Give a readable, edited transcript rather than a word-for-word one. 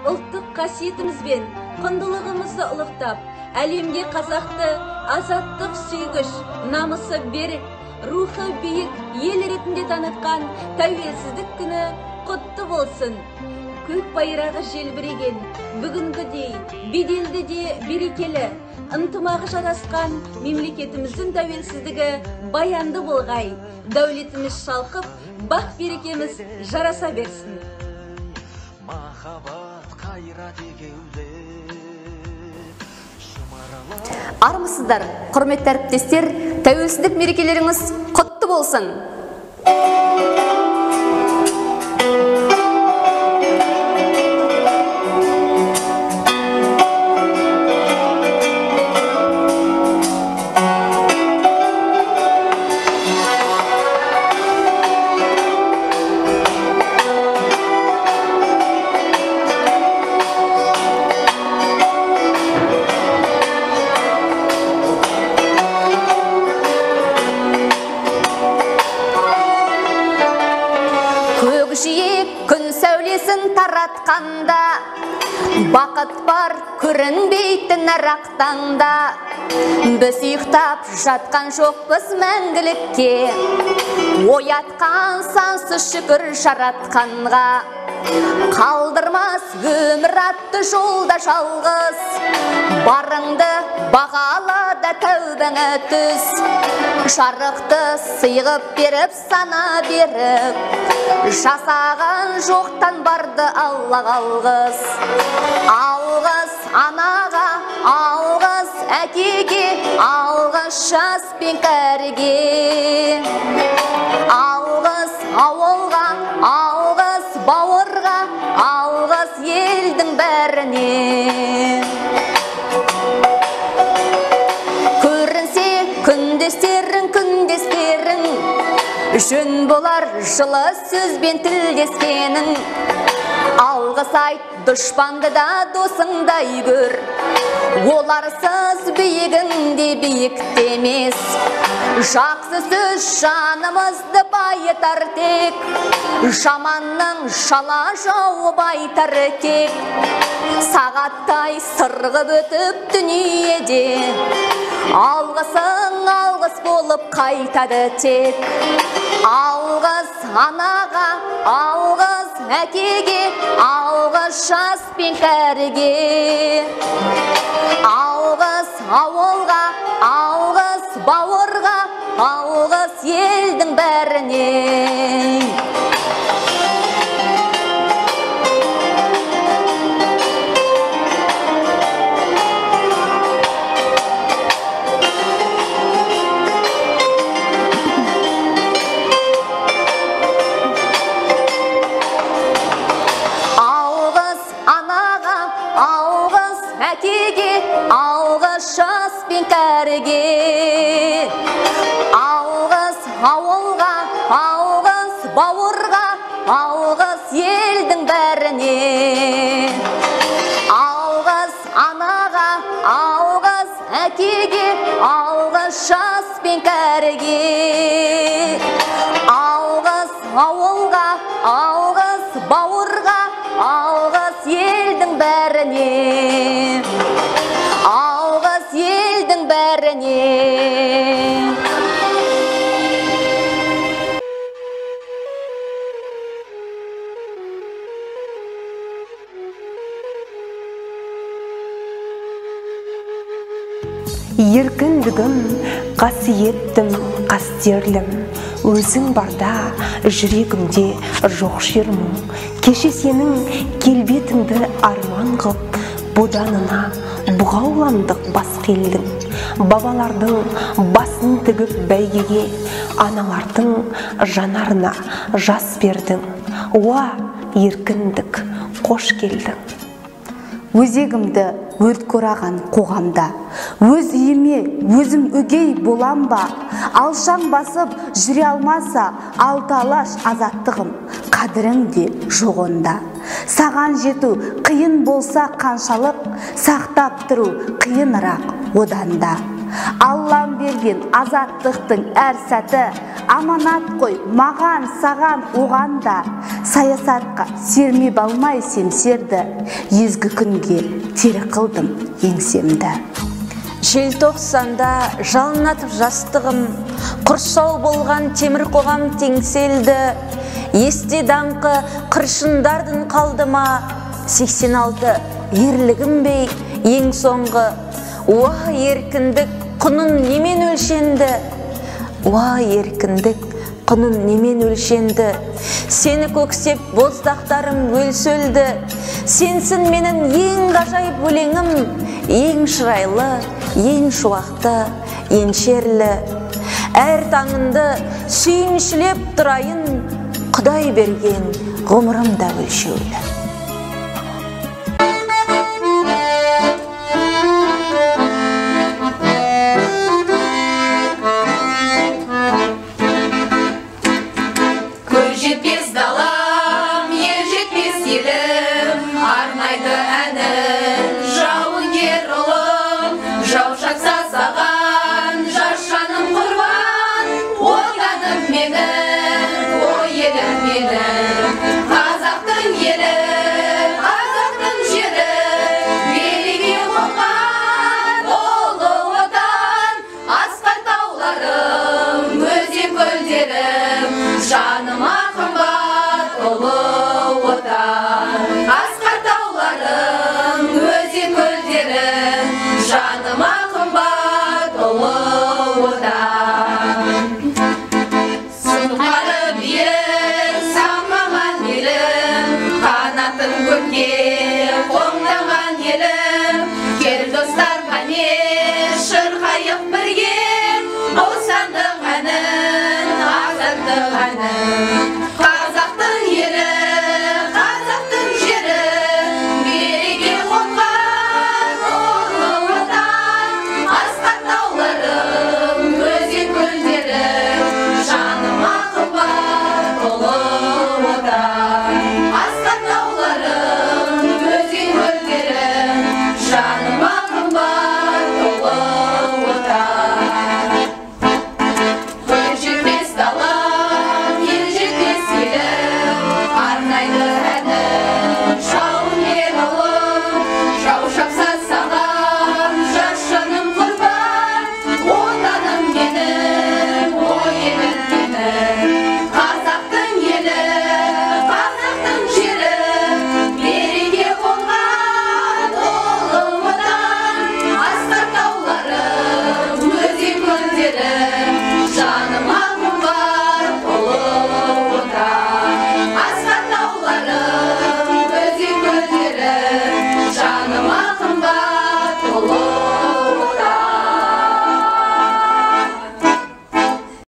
ұлттық қасиетімізбен құндылығымызды ұлықтап, әлемге қазақты азаттық сүйгіш, намысы берік, рухы биік ел ретінде танытқан тәуелсіздік күні құтты болсын. Көк байрағы желбіреген, бүгінгідей беделді де берекелі, ынтымағы жарасқан мемлекетіміздің тәуелсіздігі баянды болғай. Дәулетіміз шалқып, бақ берекеміз жараса берсін. Армысыздар, құрметті әріптестер, тәуелсіздік мерекелеріңіз құтты болсын. Күн сәулесін таратқанда, бақыт бар көрінбейтін арақтаңда. Біз ұйықтап жатқан жоқпыз мәңгілікке, оятқан сансыз шүкір жаратқанға. Қалдырмас өмір атты жолда жалғыз, барыңды бағала да тәубаңа түс. Жарықты сыйғып беріп сана беріп, жасаған жоқтан барды Аллах алғыс. Алғыс анаға, алғыс әкеге, алғыс жас пен кәріге. Алғыс ауылға, алғыс бауырға, алғыс елдің бәріне. Көрінсе күндестерің, жөн болар жылы сөзбен тілдескенің. Алғыс айт дұшпанды да досыңдай көр, оларсыз биігіңде биіктемес. Жақсы сөз жанымызды байытар тек, жаманның шала жауып айтар кек. Сағаттай сырғып өтіп дүниеде, алғысың алғыс болып қайтады тек. Алғыс анаға, алғыс әкеге, алғыс жас пен кәріге. Алғыс ауылға, алғыс бауырға, алғыс елдің бәріне. Алғыс жас пен кәріге, алғыс ауылға, алғыс бауырға, алғыс елдің бәріне. Алғыс анаға, алғыс әкеге, алғыс жас пен кәріге. Алғыс ауылға, алғыс бауырға, алғыс елдің бәріне. Алғыс елдің бәріне. Еркіндігім, қасиеттім, қастерлім, өзің барда жүрегімде жоқ жермін. Кеше сенің келбетіңді арман қып, бұданына бұғауландық басқа елдің. Бабалардың басын тігіп бәйгеге, аналардың жанарына жас бердің. Уа, еркіндік, қош келдің. Өзегімді өрт қораған қоғамда, өз үйіме өзім өгей болам ба? Алшаң басып жүре алмаса, алты алаш азаттығым, қадірің де жоқ онда. Саған жету қиын болса қаншалық, сақтап тұру қиынырақ оданда. Аллам берген азаттықтың әр сәті, аманат қой маған, саған, оған да. Саясатқа сермеп алмай семсерді, езгі күнге тері қылдым еңсемді. Желтоқсанда жалынатып жастығым, құрсау болған темір қоғам теңселді. Есте даңқы қыршындардың қалдыма, 86 ерлігім бей ең соңғы. Уа еркіндік құнын немен өлшенді? Уа еркіндік құнын немен өлшенді? Сені көксеп боздақтарым өлсөлді. Сенсін менің ең ғажайып өлеңім, ең шырайлы, ең шуақты, ең шерлі. Әр таңыңды сүйіншілеп тұрайын, Құдай берген ғұмырымда өлшеулі. Көз жетпес далам, ел жетпес елім, арнайды әнін жауынгер ұлым. Жау шақса саған, жас жаным құрбан, отаным менің, ой елім менің. Қазақтың елі, қазақтың жері, береге қонған ұлы отан. Асқар тауларым, өзен көлдерім, жаныма қымбат ұлы отан. Асқар тауларым, өзен көлдерім, жаныма қымбат ұлы отан. Сұңқары биік саммаған елім, қанатын көкке қоңдаған елім. Кел достар қане шырқайық бірге, босандық әнін, азаттық әнін.